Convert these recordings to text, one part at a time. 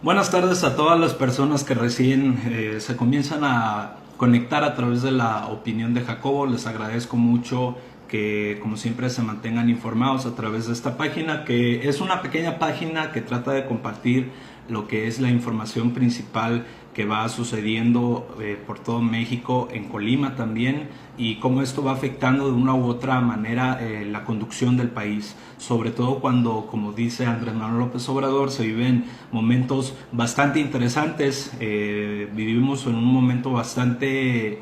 Buenas tardes a todas las personas que recién se comienzan a conectar a través de la opinión de Jacobo. Les agradezco mucho que, como siempre, se mantengan informados a través de esta página, que es una pequeña página que trata de compartir lo que es la información principal que va sucediendo por todo México, en Colima también, y cómo esto va afectando de una u otra manera la conducción del país, sobre todo cuando, como dice Andrés Manuel López Obrador, se viven momentos bastante interesantes. Vivimos en un momento bastante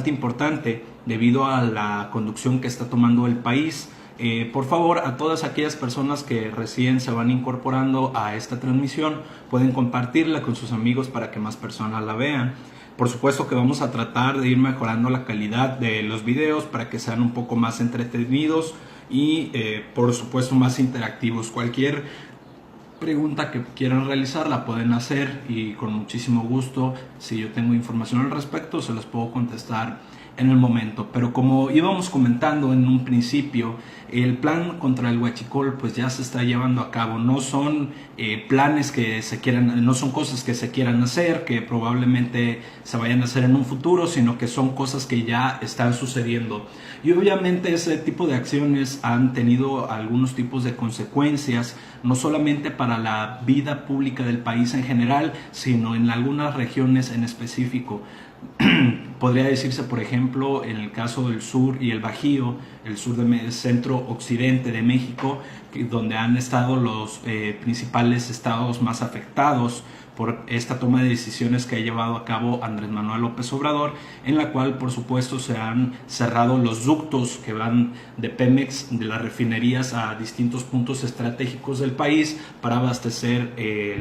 importante debido a la conducción que está tomando el país. Por favor, a todas aquellas personas que recién se van incorporando a esta transmisión, pueden compartirla con sus amigos para que más personas la vean. Por supuesto que vamos a tratar de ir mejorando la calidad de los videos para que sean un poco más entretenidos y por supuesto más interactivos. Cualquier pregunta que quieran realizar la pueden hacer y con muchísimo gusto, si yo tengo información al respecto, se las puedo contestar en el momento. Pero como íbamos comentando en un principio, el plan contra el huachicol pues ya se está llevando a cabo. No son planes que se quieran, no son cosas que se quieran hacer, que probablemente se vayan a hacer en un futuro, sino que son cosas que ya están sucediendo. Y obviamente ese tipo de acciones han tenido algunos tipos de consecuencias, no solamente para la vida pública del país en general, sino en algunas regiones en específico. Podría decirse, por ejemplo, en el caso del sur y el Bajío, el sur de centro occidente de México, donde han estado los principales estados más afectados por esta toma de decisiones que ha llevado a cabo Andrés Manuel López Obrador, en la cual por supuesto se han cerrado los ductos que van de Pemex, de las refinerías, a distintos puntos estratégicos del país para abastecer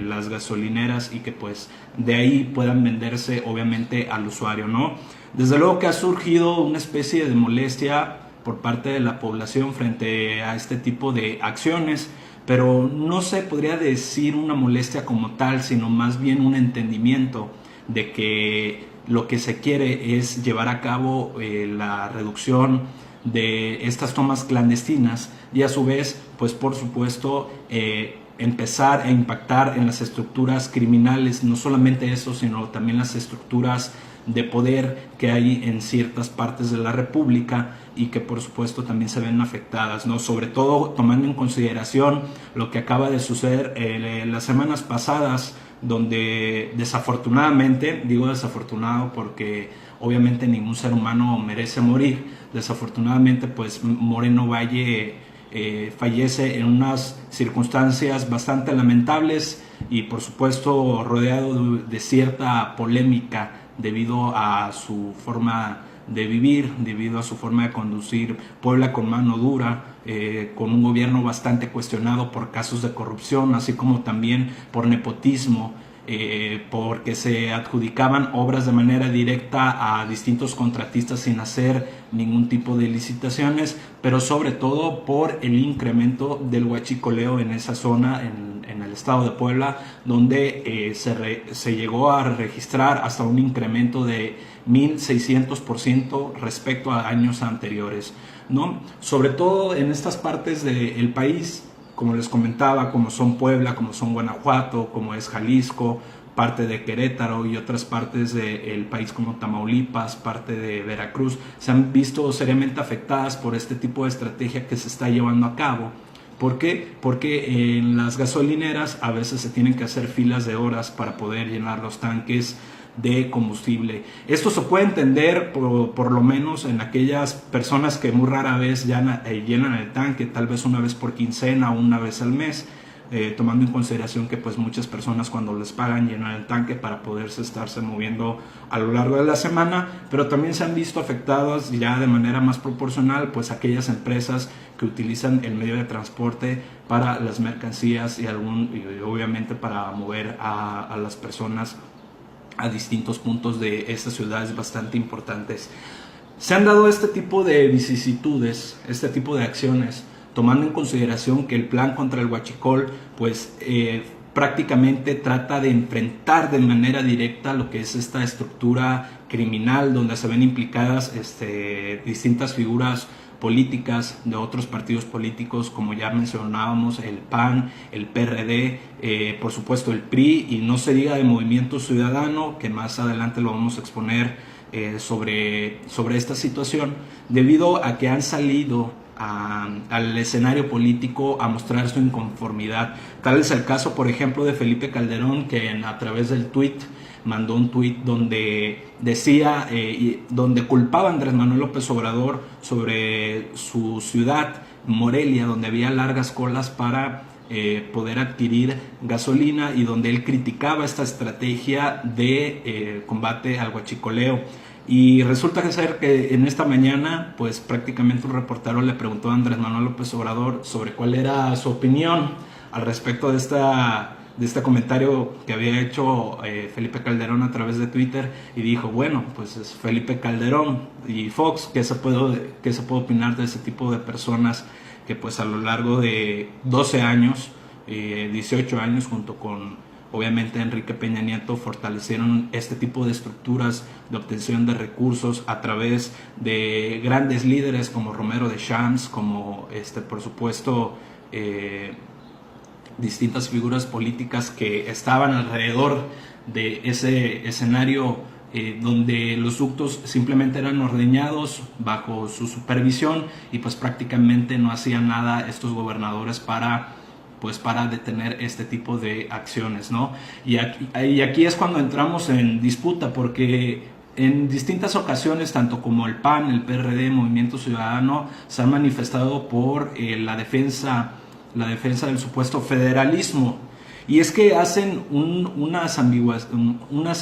las gasolineras y que pues de ahí puedan venderse obviamente al usuario, ¿no? Desde luego que ha surgido una especie de molestia por parte de la población frente a este tipo de acciones, pero no se podría decir una molestia como tal, sino más bien un entendimiento de que lo que se quiere es llevar a cabo la reducción de estas tomas clandestinas y a su vez, pues por supuesto, empezar a impactar en las estructuras criminales, no solamente eso, sino también las estructuras de poder que hay en ciertas partes de la República y que por supuesto también se ven afectadas, ¿no? Sobre todo tomando en consideración lo que acaba de suceder las semanas pasadas, donde desafortunadamente, digo desafortunado porque obviamente ningún ser humano merece morir, desafortunadamente pues Moreno Valle fallece en unas circunstancias bastante lamentables y por supuesto rodeado de cierta polémica debido a su forma de vivir, debido a su forma de conducir Puebla con mano dura, con un gobierno bastante cuestionado por casos de corrupción, así como también por nepotismo, porque se adjudicaban obras de manera directa a distintos contratistas sin hacer ningún tipo de licitaciones, pero sobre todo por el incremento del huachicoleo en esa zona, en el estado de Puebla, donde se llegó a registrar hasta un incremento de 1600% respecto a años anteriores, ¿no? Sobre todo en estas partes del país, como les comentaba, como son Puebla, como son Guanajuato, como es Jalisco, parte de Querétaro y otras partes del país como Tamaulipas, parte de Veracruz, se han visto seriamente afectadas por este tipo de estrategia que se está llevando a cabo. ¿Por qué? Porque en las gasolineras a veces se tienen que hacer filas de horas para poder llenar los tanques de combustible. Esto se puede entender por lo menos en aquellas personas que muy rara vez llenan el tanque, tal vez una vez por quincena o una vez al mes, tomando en consideración que pues muchas personas cuando les pagan llenan el tanque para poderse estarse moviendo a lo largo de la semana, pero también se han visto afectadas ya de manera más proporcional pues aquellas empresas que utilizan el medio de transporte para las mercancías y obviamente para mover a las personas a distintos puntos de estas ciudades bastante importantes. Se han dado este tipo de vicisitudes, este tipo de acciones, tomando en consideración que el plan contra el huachicol pues prácticamente trata de enfrentar de manera directa lo que es esta estructura criminal donde se ven implicadas distintas figuras políticas de otros partidos políticos, como ya mencionábamos, el PAN, el PRD, por supuesto el PRI, y no se diga de Movimiento Ciudadano, que más adelante lo vamos a exponer sobre esta situación, debido a que han salido al escenario político a mostrar su inconformidad. Tal es el caso, por ejemplo, de Felipe Calderón, que a través del mandó un tuit donde decía, donde culpaba a Andrés Manuel López Obrador sobre su ciudad, Morelia, donde había largas colas para poder adquirir gasolina, y donde él criticaba esta estrategia de combate al huachicoleo. Y resulta ser que en esta mañana, pues prácticamente un reportero le preguntó a Andrés Manuel López Obrador sobre cuál era su opinión al respecto de este comentario que había hecho Felipe Calderón a través de Twitter, y dijo, bueno, pues es Felipe Calderón y Fox, ¿qué se puede opinar de ese tipo de personas que pues a lo largo de 12 años, 18 años, junto con obviamente Enrique Peña Nieto, fortalecieron este tipo de estructuras de obtención de recursos a través de grandes líderes como Romero de Champs, como por supuesto distintas figuras políticas que estaban alrededor de ese escenario, donde los ductos simplemente eran ordeñados bajo su supervisión, y pues prácticamente no hacían nada estos gobernadores para detener este tipo de acciones, ¿no? Y aquí es cuando entramos en disputa, porque en distintas ocasiones, tanto como el PAN, el PRD, Movimiento Ciudadano, se han manifestado por la defensa del supuesto federalismo. Y es que hacen unas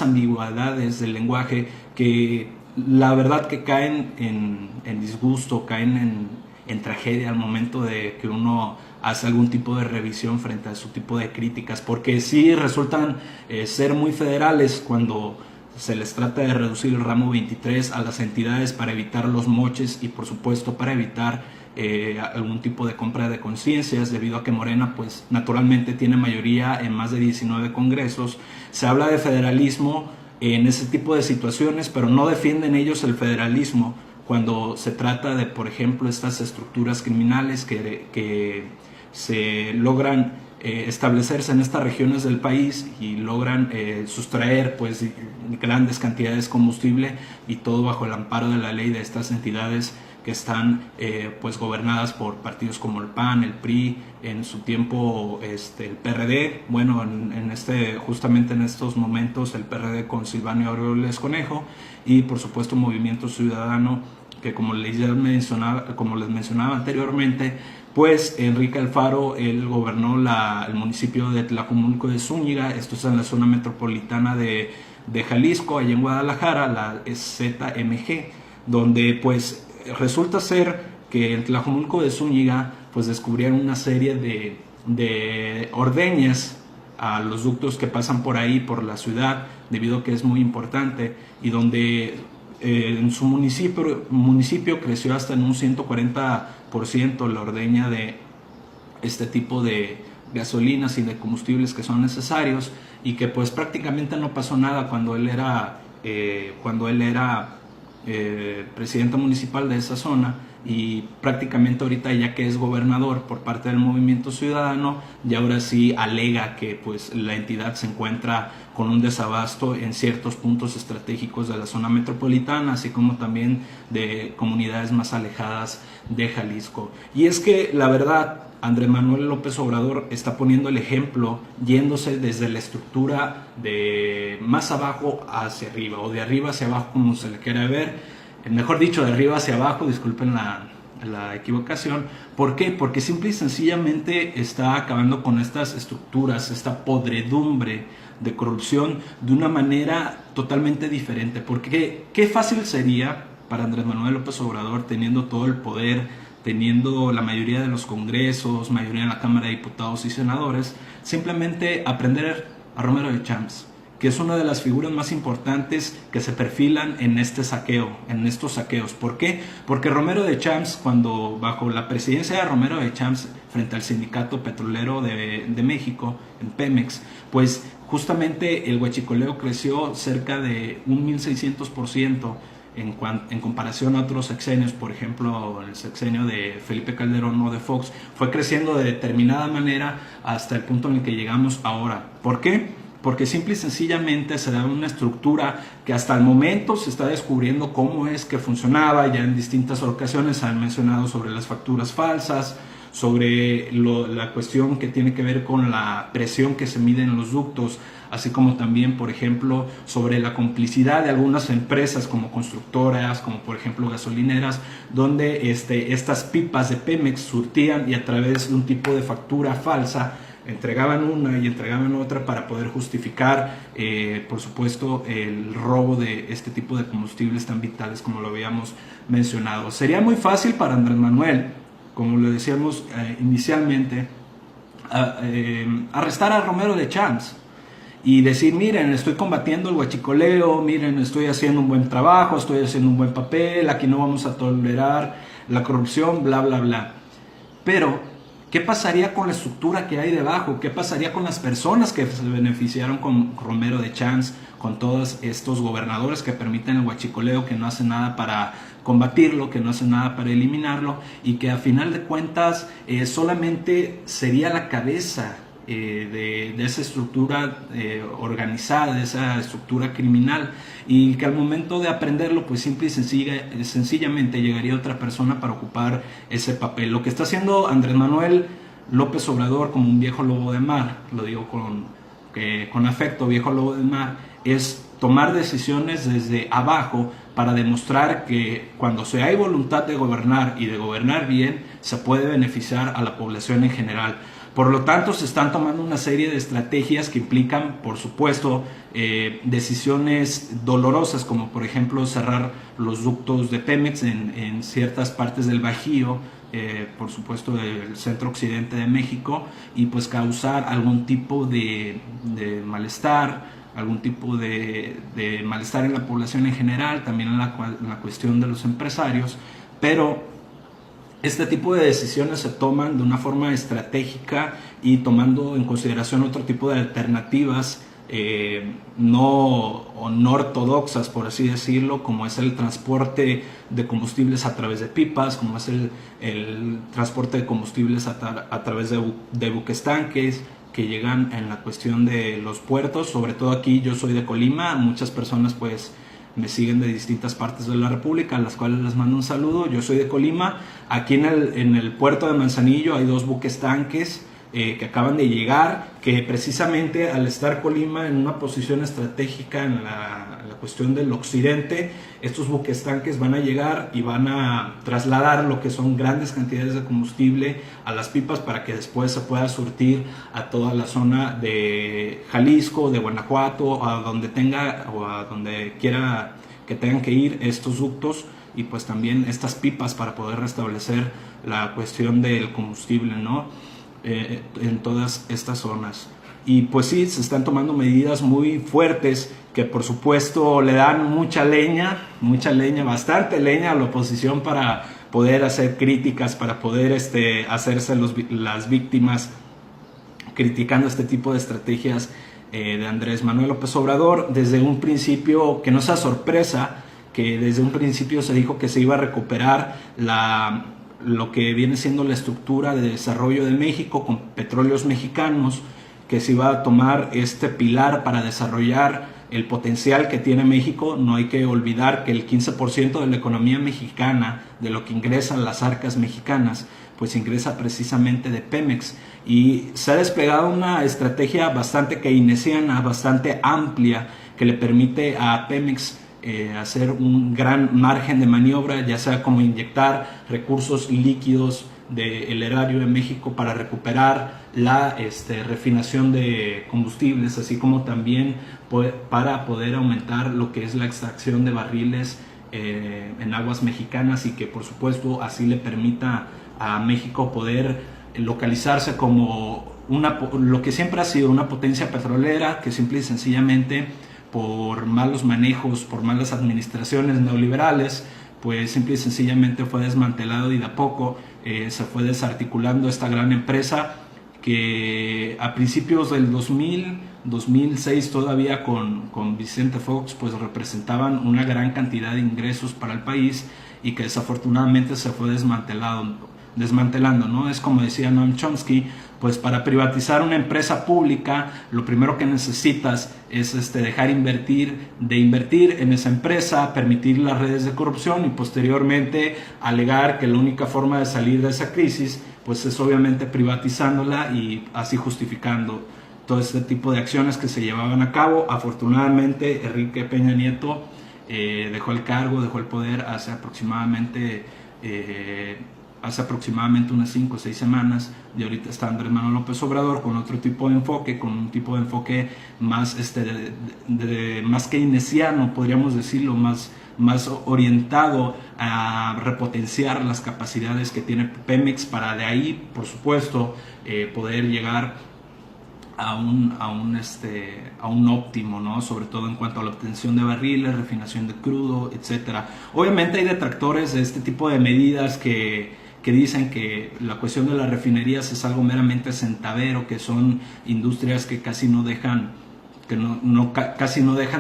ambigüedades del lenguaje que la verdad que caen en disgusto, caen en tragedia al momento de que uno hace algún tipo de revisión frente a su tipo de críticas, porque sí resultan ser muy federales cuando se les trata de reducir el ramo 23 a las entidades para evitar los moches, y por supuesto para evitar algún tipo de compra de conciencias, debido a que Morena pues naturalmente tiene mayoría en más de 19 congresos. Se habla de federalismo en ese tipo de situaciones, pero no defienden ellos el federalismo cuando se trata de, por ejemplo, estas estructuras criminales que se logran establecerse en estas regiones del país y logran sustraer pues grandes cantidades de combustible, y todo bajo el amparo de la ley de estas entidades que están pues gobernadas por partidos como el PAN, el PRI, en su tiempo el PRD, bueno, justamente en estos momentos el PRD con Silvano Aureoles Conejo, y por supuesto Movimiento Ciudadano, que como les mencionaba anteriormente, pues Enrique Alfaro, él gobernó el municipio de Tlajomulco de Zúñiga, esto es en la zona metropolitana de Jalisco, allá en Guadalajara, la ZMG, donde pues resulta ser que en Tlajomulco de Zúñiga pues descubrieron una serie de ordeñas a los ductos que pasan por ahí, por la ciudad, debido a que es muy importante, y donde en su municipio creció hasta en un 140% la ordeña de este tipo de gasolinas y de combustibles que son necesarios, y que pues prácticamente no pasó nada cuando él era presidente municipal de esa zona, y prácticamente ahorita, ya que es gobernador por parte del Movimiento Ciudadano, y ahora sí alega que pues la entidad se encuentra con un desabasto en ciertos puntos estratégicos de la zona metropolitana, así como también de comunidades más alejadas de Jalisco. Y es que la verdad, Andrés Manuel López Obrador está poniendo el ejemplo, yéndose desde la estructura de más abajo hacia arriba, o de arriba hacia abajo, como se le quiera ver. Mejor dicho, de arriba hacia abajo, disculpen la equivocación. ¿Por qué? Porque simple y sencillamente está acabando con estas estructuras, esta podredumbre de corrupción de una manera totalmente diferente. Porque qué fácil sería para Andrés Manuel López Obrador, teniendo todo el poder, teniendo la mayoría de los congresos, mayoría en la Cámara de Diputados y Senadores, simplemente aprender a Romero de Champs, que es una de las figuras más importantes que se perfilan en estos saqueos. ¿Por qué? Porque Romero de Champs, cuando bajo la presidencia de Romero de Champs frente al Sindicato Petrolero de México, en Pemex, pues justamente el huachicoleo creció cerca de un 1600%, en comparación a otros sexenios, por ejemplo el sexenio de Felipe Calderón o de Fox, fue creciendo de determinada manera hasta el punto en el que llegamos ahora. ¿Por qué? Porque simple y sencillamente se da una estructura que hasta el momento se está descubriendo cómo es que funcionaba. Ya en distintas ocasiones han mencionado sobre las facturas falsas, sobre la cuestión que tiene que ver con la presión que se mide en los ductos, así como también, por ejemplo, sobre la complicidad de algunas empresas como constructoras, como por ejemplo gasolineras, donde estas pipas de Pemex surtían y a través de un tipo de factura falsa entregaban una y entregaban otra para poder justificar, por supuesto, el robo de este tipo de combustibles tan vitales como lo habíamos mencionado. Sería muy fácil para Andrés Manuel, como lo decíamos inicialmente, arrestar a Romero de Champs y decir: miren, estoy combatiendo el huachicoleo, miren, estoy haciendo un buen trabajo, estoy haciendo un buen papel, aquí no vamos a tolerar la corrupción, bla, bla, bla. Pero ¿qué pasaría con la estructura que hay debajo? ¿Qué pasaría con las personas que se beneficiaron con Romero de Champs, con todos estos gobernadores que permiten el huachicoleo, que no hacen nada para combatirlo, que no hacen nada para eliminarlo, y que a final de cuentas solamente sería la cabeza de esa estructura organizada, de esa estructura criminal, y que al momento de aprenderlo, pues simple y sencillamente llegaría otra persona para ocupar ese papel? Lo que está haciendo Andrés Manuel López Obrador, como un viejo lobo de mar, lo digo con afecto, viejo lobo de mar, es tomar decisiones desde abajo para demostrar que cuando se hay voluntad de gobernar y de gobernar bien, se puede beneficiar a la población en general. Por lo tanto, se están tomando una serie de estrategias que implican, por supuesto, decisiones dolorosas, como por ejemplo cerrar los ductos de Pemex en ciertas partes del Bajío, por supuesto del centro occidente de México, y pues causar algún tipo de malestar, algún tipo de malestar en la población en general, también en la cuestión de los empresarios. Pero este tipo de decisiones se toman de una forma estratégica y tomando en consideración otro tipo de alternativas no ortodoxas, por así decirlo, como es el transporte de combustibles a través de pipas, como es el transporte de combustibles a través de buques tanques que llegan en la cuestión de los puertos. Sobre todo aquí, yo soy de Colima, muchas personas pues me siguen de distintas partes de la República, a las cuales les mando un saludo. Yo soy de Colima. Aquí en el puerto de Manzanillo hay 2 buques tanques que acaban de llegar, que precisamente al estar Colima en una posición estratégica en la cuestión del occidente, estos buques tanques van a llegar y van a trasladar lo que son grandes cantidades de combustible a las pipas para que después se pueda surtir a toda la zona de Jalisco, de Guanajuato, a donde quiera que tengan que ir estos ductos, y pues también estas pipas para poder restablecer la cuestión del combustible, ¿no? En todas estas zonas. Y pues sí, se están tomando medidas muy fuertes que por supuesto le dan mucha leña, bastante leña a la oposición para poder hacer críticas, para poder hacerse las víctimas, criticando este tipo de estrategias de Andrés Manuel López Obrador. Desde un principio, que no sea sorpresa, que desde un principio se dijo que se iba a recuperar lo que viene siendo la estructura de desarrollo de México con petróleos mexicanos, que se iba a tomar este pilar para desarrollar el potencial que tiene México. No hay que olvidar que el 15% de la economía mexicana, de lo que ingresan las arcas mexicanas, pues ingresa precisamente de Pemex, y se ha desplegado una estrategia bastante keynesiana, bastante amplia, que le permite a Pemex hacer un gran margen de maniobra, ya sea como inyectar recursos líquidos del erario de México para recuperar la refinación de combustibles, así como también para poder aumentar lo que es la extracción de barriles en aguas mexicanas, y que por supuesto así le permita a México poder localizarse como lo que siempre ha sido una potencia petrolera, que simple y sencillamente por malos manejos, por malas administraciones neoliberales, pues simple y sencillamente fue desmantelado, y de a poco se fue desarticulando esta gran empresa que a principios del 2006 todavía con Vicente Fox, pues representaban una gran cantidad de ingresos para el país y que desafortunadamente se fue desmantelando, ¿no? Es como decía Noam Chomsky, pues para privatizar una empresa pública lo primero que necesitas es dejar de invertir en esa empresa, permitir las redes de corrupción y posteriormente alegar que la única forma de salir de esa crisis pues es obviamente privatizándola y así justificando todo este tipo de acciones que se llevaban a cabo. Afortunadamente Enrique Peña Nieto dejó el cargo, dejó el poder hace aproximadamente unas 5 o 6 semanas, y ahorita está Andrés Manuel López Obrador con otro tipo de enfoque, con un tipo de enfoque más, más keynesiano, podríamos decirlo, más orientado a repotenciar las capacidades que tiene Pemex para de ahí, por supuesto, poder llegar a un óptimo, ¿no? Sobre todo en cuanto a la obtención de barriles, refinación de crudo, etcétera. Obviamente hay detractores de este tipo de medidas que dicen que la cuestión de las refinerías es algo meramente centavero, que son industrias que casi no dejan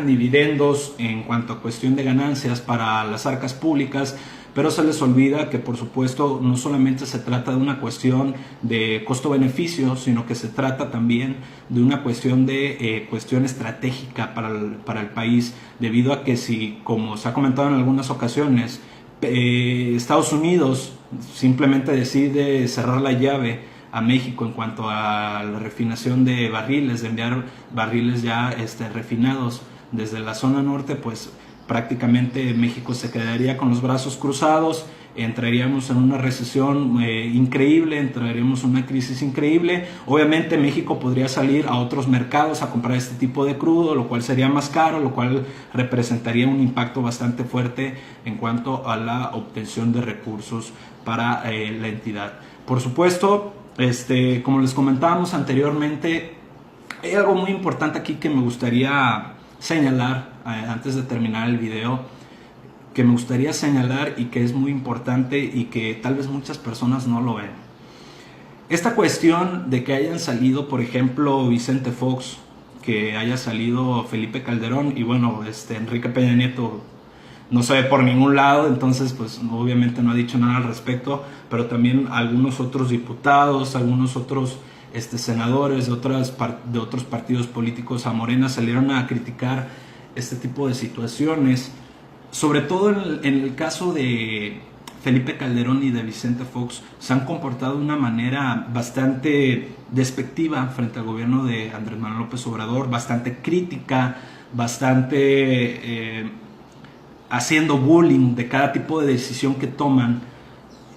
dividendos en cuanto a cuestión de ganancias para las arcas públicas, pero se les olvida que por supuesto no solamente se trata de una cuestión de costo-beneficio, sino que se trata también de una cuestión estratégica para el país, debido a que si, como se ha comentado en algunas ocasiones, Estados Unidos simplemente decide cerrar la llave a México en cuanto a la refinación de barriles, de enviar barriles ya refinados desde la zona norte, pues prácticamente México se quedaría con los brazos cruzados, entraríamos en una recesión increíble, entraríamos en una crisis increíble. Obviamente México podría salir a otros mercados a comprar este tipo de crudo, lo cual sería más caro, lo cual representaría un impacto bastante fuerte en cuanto a la obtención de recursos para la entidad. Por supuesto, como les comentábamos anteriormente, hay algo muy importante aquí que me gustaría señalar antes de terminar el video, que me gustaría señalar y que es muy importante y que tal vez muchas personas no lo ven. Esta cuestión de que hayan salido, por ejemplo, Vicente Fox, que haya salido Felipe Calderón y bueno, Enrique Peña Nieto no se ve por ningún lado, entonces pues obviamente no ha dicho nada al respecto, pero también algunos otros diputados, algunos otros senadores de otros partidos políticos a Morena salieron a criticar este tipo de situaciones, sobre todo en el caso de Felipe Calderón y de Vicente Fox. Se han comportado de una manera bastante despectiva frente al gobierno de Andrés Manuel López Obrador, bastante crítica, bastante haciendo bullying de cada tipo de decisión que toman,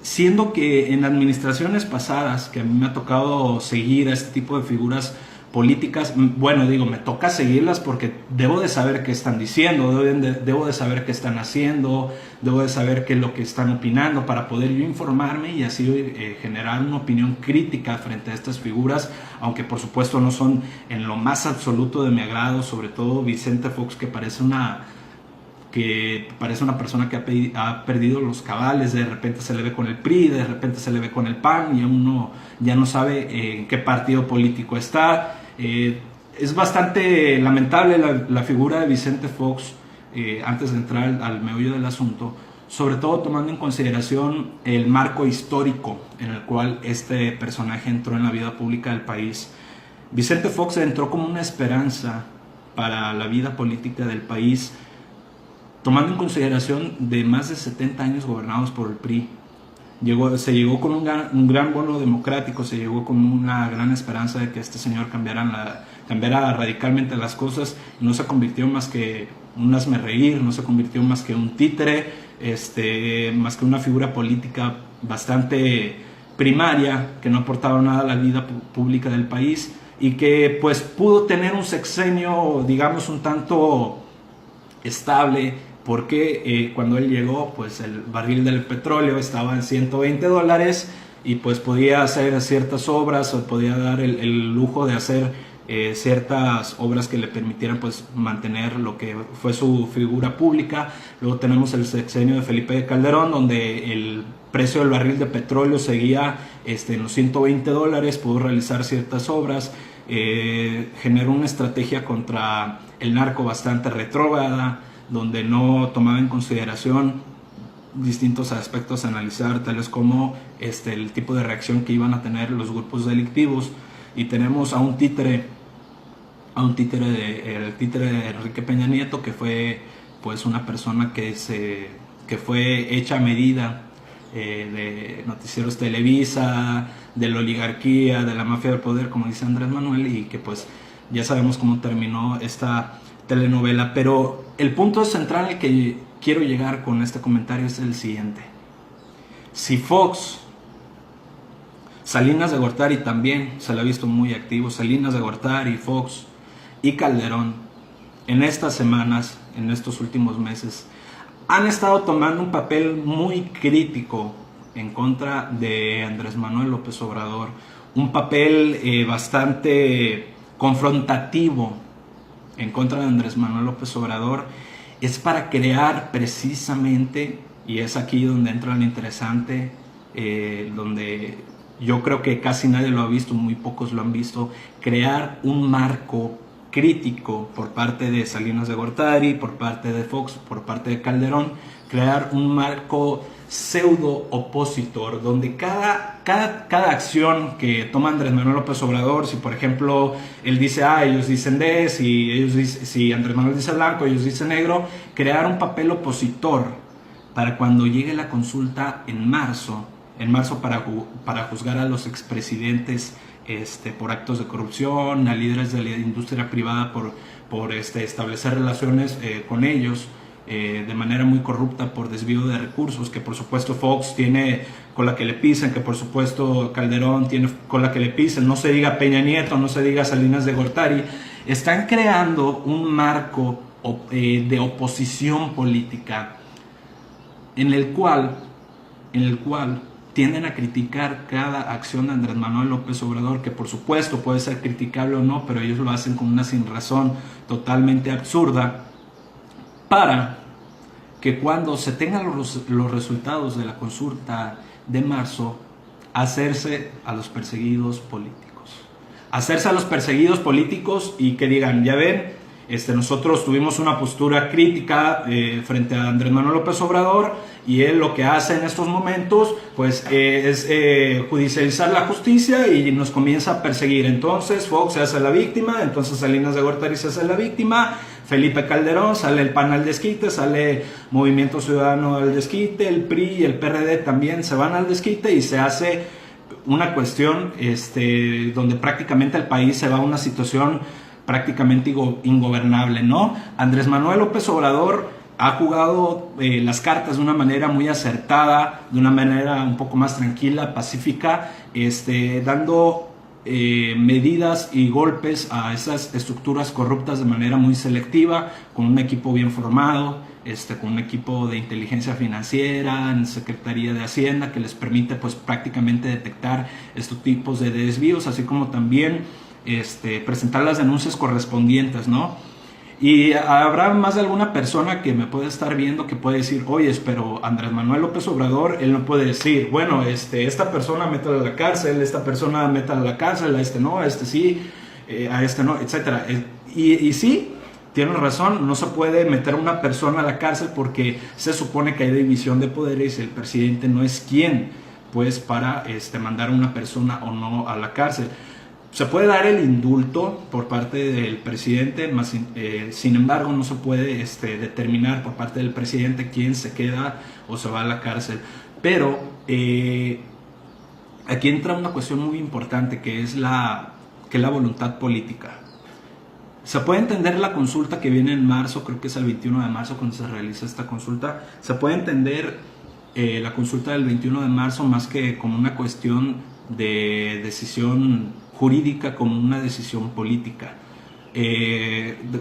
siendo que en administraciones pasadas, que a mí me ha tocado seguir a este tipo de figuras políticas, bueno, digo, me toca seguirlas porque debo de saber qué están diciendo, debo de saber qué están haciendo, debo de saber qué es lo que están opinando para poder yo informarme y así generar una opinión crítica frente a estas figuras, aunque por supuesto no son en lo más absoluto de mi agrado, sobre todo Vicente Fox, que parece una persona que ha perdido los cabales. De repente se le ve con el PRI, de repente se le ve con el PAN y uno ya no sabe en qué partido político está. Es bastante lamentable la figura de Vicente Fox, antes de entrar al meollo del asunto, sobre todo tomando en consideración el marco histórico en el cual este personaje entró en la vida pública del país. Vicente Fox entró como una esperanza para la vida política del país, tomando en consideración de más de 70 años gobernados por el PRI. Se llegó con un gran bono democrático, se llegó con una gran esperanza de que este señor cambiara radicalmente las cosas, y no se convirtió más que un hazmerreír, no se convirtió más que un títere, más que una figura política bastante primaria, que no aportaba nada a la vida pública del país, y que pues pudo tener un sexenio, digamos, un tanto estable, porque cuando él llegó, pues el barril del petróleo estaba en $120 y pues podía hacer ciertas obras, o podía dar el lujo de hacer ciertas obras que le permitieran pues mantener lo que fue su figura pública. Luego tenemos el sexenio de Felipe Calderón, donde precio del barril de petróleo seguía en los $120, pudo realizar ciertas obras, generó una estrategia contra el narco bastante retrógrada, donde no tomaba en consideración distintos aspectos a analizar, tales como el tipo de reacción que iban a tener los grupos delictivos. Y tenemos a un títere, el títere de Enrique Peña Nieto, que fue pues una persona que fue hecha a medida, de Noticieros Televisa, de la oligarquía, de la mafia del poder, como dice Andrés Manuel, y que pues ya sabemos cómo terminó esta telenovela. Pero el punto central al que quiero llegar con este comentario es el siguiente: si Fox, Salinas de Gortari también se lo ha visto muy activo, Salinas de Gortari, Fox y Calderón, en estas semanas, en estos últimos meses, han estado tomando un papel muy crítico en contra de Andrés Manuel López Obrador, un papel bastante confrontativo en contra de Andrés Manuel López Obrador, es para crear precisamente, y es aquí donde entra lo interesante, donde yo creo que casi nadie lo ha visto, muy pocos lo han visto, crear un marco crítico por parte de Salinas de Gortari, por parte de Fox, por parte de Calderón, crear un marco pseudo opositor, donde cada acción que toma Andrés Manuel López Obrador, si por ejemplo él dice A, ellos dicen D, si Andrés Manuel dice blanco, ellos dicen negro, crear un papel opositor para cuando llegue la consulta en marzo para juzgar a los expresidentes por actos de corrupción, a líderes de la industria privada por establecer relaciones con ellos de manera muy corrupta por desvío de recursos, que por supuesto Fox tiene cola que le pisen, que por supuesto Calderón tiene cola que le pisen, no se diga Peña Nieto, no se diga Salinas de Gortari. Están creando un marco de oposición política en el cual tienden a criticar cada acción de Andrés Manuel López Obrador, que por supuesto puede ser criticable o no, pero ellos lo hacen con una sinrazón totalmente absurda, para que cuando se tengan los resultados de la consulta de marzo, hacerse a los perseguidos políticos. Hacerse a los perseguidos políticos y que digan, ya ven, nosotros tuvimos una postura crítica frente a Andrés Manuel López Obrador, y él lo que hace en estos momentos pues es judicializar la justicia y nos comienza a perseguir. Entonces Fox se hace la víctima, entonces Salinas de Gortari se hace la víctima, Felipe Calderón, sale el PAN al desquite, sale Movimiento Ciudadano al desquite, el PRI y el PRD también se van al desquite, y se hace una cuestión donde prácticamente el país se va a una situación prácticamente ingobernable, ¿no? Andrés Manuel López Obrador ha jugado las cartas de una manera muy acertada, de una manera un poco más tranquila, pacífica, dando medidas y golpes a esas estructuras corruptas de manera muy selectiva, con un equipo bien formado, con un equipo de inteligencia financiera, en Secretaría de Hacienda, que les permite pues prácticamente detectar estos tipos de desvíos, así como también presentar las denuncias correspondientes, ¿no? Y habrá más de alguna persona que me puede estar viendo que puede decir, oye, pero Andrés Manuel López Obrador, él no puede decir, bueno, esta persona métala a la cárcel, esta persona métala a la cárcel, a no, a sí, a no, etcétera. Y sí, tienen razón, no se puede meter a una persona a la cárcel porque se supone que hay división de poderes y el presidente no es quien, pues, para mandar a una persona o no a la cárcel. Se puede dar el indulto por parte del presidente, sin embargo no se puede determinar por parte del presidente quién se queda o se va a la cárcel. Pero aquí entra una cuestión muy importante, que es la voluntad política. Se puede entender la consulta que viene en marzo, creo que es el 21 de marzo cuando se realiza esta consulta. Se puede entender la consulta del 21 de marzo más que como una cuestión de decisión jurídica, como una decisión política,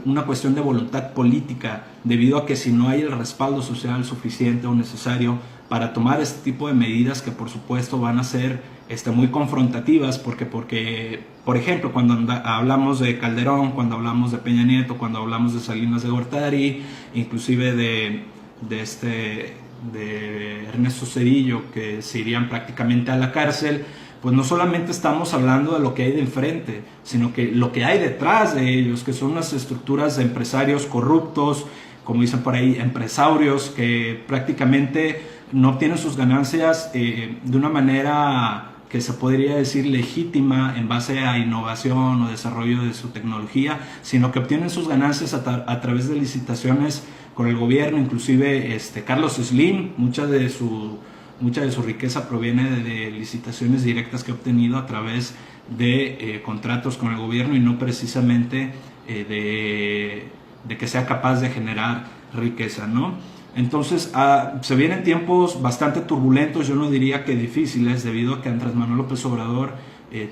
una cuestión de voluntad política, debido a que si no hay el respaldo social suficiente o necesario para tomar este tipo de medidas, que por supuesto van a ser muy confrontativas, porque por ejemplo, cuando hablamos de Calderón, cuando hablamos de Peña Nieto, cuando hablamos de Salinas de Gortari, inclusive de Ernesto Zedillo, que se irían prácticamente a la cárcel, pues no solamente estamos hablando de lo que hay de enfrente, sino que lo que hay detrás de ellos, que son unas estructuras de empresarios corruptos, como dicen por ahí, empresarios que prácticamente no obtienen sus ganancias de una manera que se podría decir legítima en base a innovación o desarrollo de su tecnología, sino que obtienen sus ganancias a través de licitaciones con el gobierno. Inclusive Carlos Slim, mucha de su riqueza proviene de licitaciones directas que ha obtenido a través de contratos con el gobierno y no precisamente de que sea capaz de generar riqueza, ¿no? Entonces se vienen tiempos bastante turbulentos, yo no diría que difíciles, debido a que Andrés Manuel López Obrador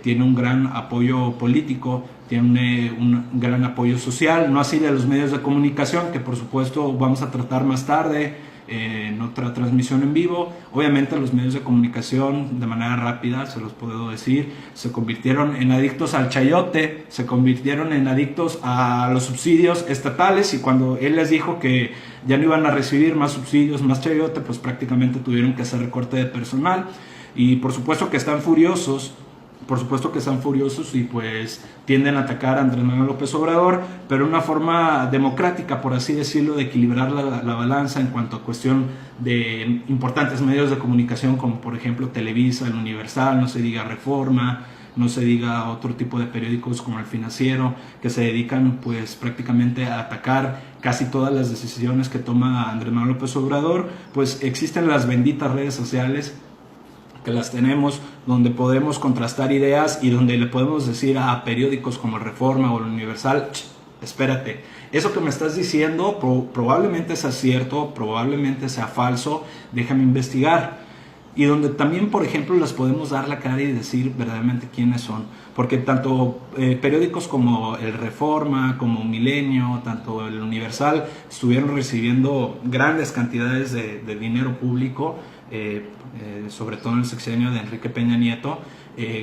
tiene un gran apoyo político, tiene un gran apoyo social, no así de los medios de comunicación, que por supuesto vamos a tratar más tarde en otra transmisión en vivo. Obviamente los medios de comunicación, de manera rápida, se los puedo decir, se convirtieron en adictos al chayote, se convirtieron en adictos a los subsidios estatales, y cuando él les dijo que ya no iban a recibir más subsidios, más chayote, pues prácticamente tuvieron que hacer recorte de personal. Y por supuesto que están furiosos, y pues tienden a atacar a Andrés Manuel López Obrador, pero de una forma democrática, por así decirlo, de equilibrar la balanza en cuanto a cuestión de importantes medios de comunicación, como por ejemplo Televisa, El Universal, no se diga Reforma, no se diga otro tipo de periódicos como El Financiero, que se dedican pues prácticamente a atacar casi todas las decisiones que toma Andrés Manuel López Obrador. Pues existen las benditas redes sociales, que las tenemos, donde podemos contrastar ideas y donde le podemos decir a periódicos como Reforma o El Universal: espérate, eso que me estás diciendo probablemente sea cierto, probablemente sea falso, déjame investigar. Y donde también, por ejemplo, les podemos dar la cara y decir verdaderamente quiénes son, porque tanto periódicos como el Reforma, como Milenio, tanto el Universal, estuvieron recibiendo grandes cantidades de dinero público, sobre todo en el sexenio de Enrique Peña Nieto,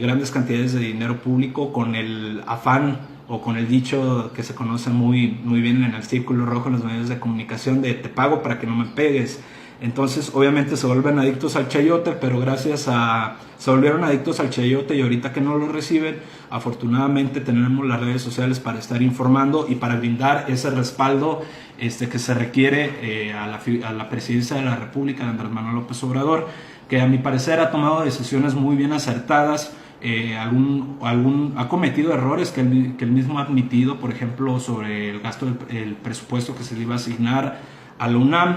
grandes cantidades de dinero público, con el afán o con el dicho que se conoce muy bien en el círculo rojo en los medios de comunicación de te pago para que no me pegues. Entonces obviamente se vuelven adictos al chayote, pero se volvieron adictos al chayote, y ahorita que no lo reciben, afortunadamente tenemos las redes sociales para estar informando y para brindar ese respaldo que se requiere a la presidencia de la República de Andrés Manuel López Obrador, que a mi parecer ha tomado decisiones muy bien acertadas. Ha cometido errores que él mismo ha admitido, por ejemplo sobre el presupuesto que se le iba a asignar a la UNAM,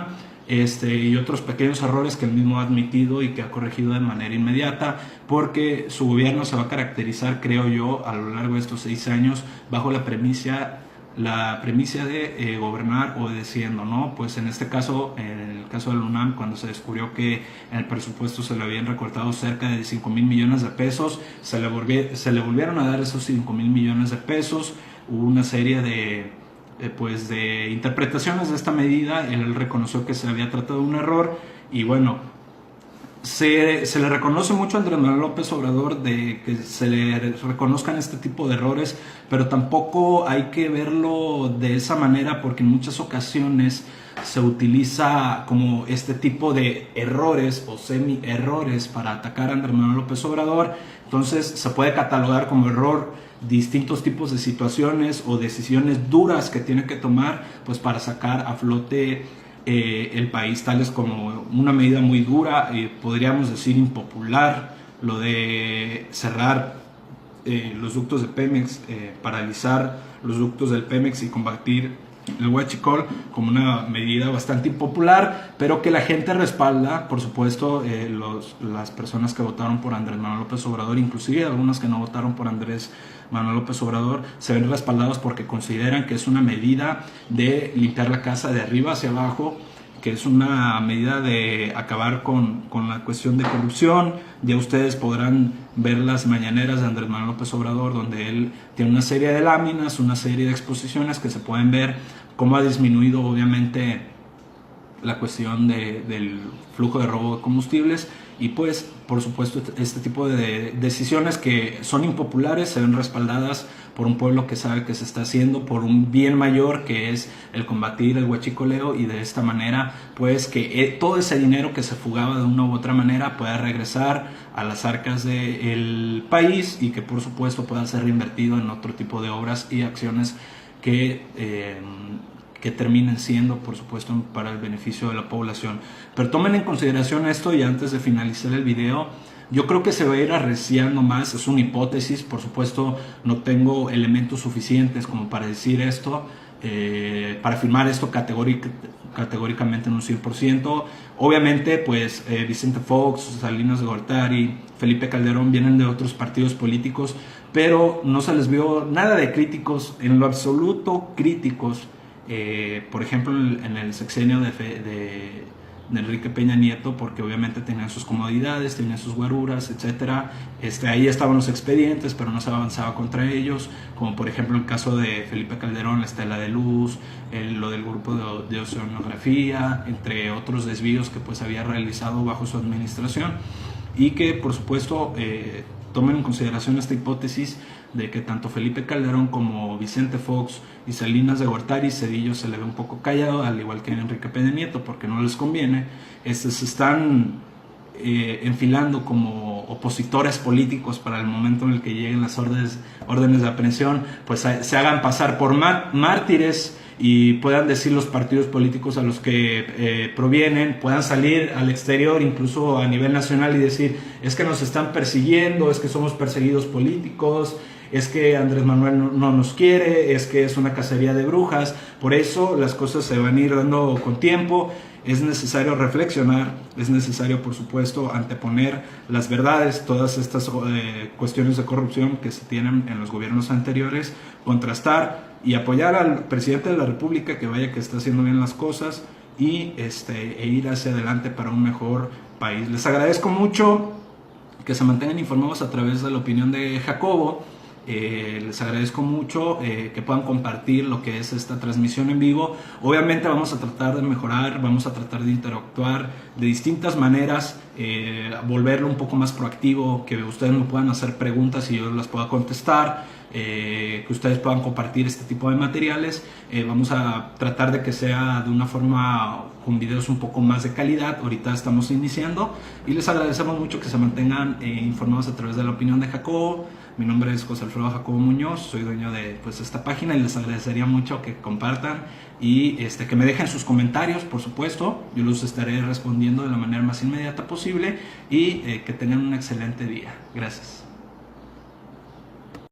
y otros pequeños errores que él mismo ha admitido y que ha corregido de manera inmediata, porque su gobierno se va a caracterizar, creo yo, a lo largo de estos 6 años bajo la premisa de gobernar obedeciendo, ¿no? Pues en este caso, en el caso de la UNAM, cuando se descubrió que en el presupuesto se le habían recortado cerca de 5,000 millones de pesos, se le volvieron a dar esos 5,000 millones de pesos. Hubo una serie de interpretaciones de esta medida. Él reconoció que se había tratado de un error, y bueno, se le reconoce mucho a Andrés Manuel López Obrador de que se le reconozcan este tipo de errores, pero tampoco hay que verlo de esa manera, porque en muchas ocasiones se utiliza como este tipo de errores o semi-errores para atacar a Andrés Manuel López Obrador. Entonces se puede catalogar como error distintos tipos de situaciones o decisiones duras que tiene que tomar pues para sacar a flote el país, tales como una medida muy dura, podríamos decir impopular, lo de cerrar los ductos de Pemex, paralizar los ductos del Pemex y combatir el huachicol, como una medida bastante impopular, pero que la gente respalda. Por supuesto, las personas que votaron por Andrés Manuel López Obrador, inclusive algunas que no votaron por Andrés Manuel López Obrador, se ven respaldados porque consideran que es una medida de limpiar la casa de arriba hacia abajo, que es una medida de acabar con la cuestión de corrupción. Ya ustedes podrán ver las mañaneras de Andrés Manuel López Obrador, donde él tiene una serie de láminas, una serie de exposiciones que se pueden ver cómo ha disminuido obviamente la cuestión del flujo de robo de combustibles. Y pues por supuesto este tipo de decisiones que son impopulares se ven respaldadas por un pueblo que sabe que se está haciendo por un bien mayor, que es el combatir el huachicoleo, y de esta manera pues que todo ese dinero que se fugaba de una u otra manera pueda regresar a las arcas del país y que por supuesto pueda ser reinvertido en otro tipo de obras y acciones que terminen siendo, por supuesto, para el beneficio de la población. Pero tomen en consideración esto, y antes de finalizar el video, yo creo que se va a ir arreciando más. Es una hipótesis, por supuesto, no tengo elementos suficientes como para decir esto, para afirmar esto categóricamente en un 100%. Obviamente, pues Vicente Fox, Salinas de Gortari, Felipe Calderón vienen de otros partidos políticos, pero no se les vio nada de críticos, en lo absoluto críticos. Por ejemplo, en el sexenio de Enrique Peña Nieto, porque obviamente tenían sus comodidades, tenían sus guaruras, etcétera. Ahí estaban los expedientes, pero no se avanzaba contra ellos, como por ejemplo el caso de Felipe Calderón, la Estela de Luz, lo del grupo de oceanografía, entre otros desvíos que pues había realizado bajo su administración, y que por supuesto tomen en consideración esta hipótesis de que tanto Felipe Calderón como Vicente Fox y Salinas de Gortari, Zedillo se le ve un poco callado, al igual que Enrique Peña Nieto, porque no les conviene. Se están enfilando como opositores políticos para el momento en el que lleguen las órdenes de aprehensión, pues se hagan pasar por mártires y puedan decir los partidos políticos a los que provienen, puedan salir al exterior, incluso a nivel nacional, y decir: es que nos están persiguiendo, es que somos perseguidos políticos, es que Andrés Manuel no nos quiere, es que es una cacería de brujas. Por eso las cosas se van a ir dando con tiempo. Es necesario reflexionar, es necesario, por supuesto, anteponer las verdades, todas estas cuestiones de corrupción que se tienen en los gobiernos anteriores, contrastar y apoyar al presidente de la República, que vaya que está haciendo bien las cosas, y ir hacia adelante para un mejor país. Les agradezco mucho que se mantengan informados a través de la opinión de Jacobo. Les agradezco mucho que puedan compartir lo que es esta transmisión en vivo. Obviamente vamos a tratar de mejorar, vamos a tratar de interactuar de distintas maneras, volverlo un poco más proactivo, que ustedes me puedan hacer preguntas y yo las pueda contestar, que ustedes puedan compartir este tipo de materiales. Vamos a tratar de que sea de una forma con videos un poco más de calidad. Ahorita estamos iniciando y les agradecemos mucho que se mantengan informados a través de la opinión de Jacobo. Mi nombre es José Alfredo Jacobo Muñoz, soy dueño de esta página, y les agradecería mucho que compartan y que me dejen sus comentarios, por supuesto. Yo los estaré respondiendo de la manera más inmediata posible, y que tengan un excelente día. Gracias.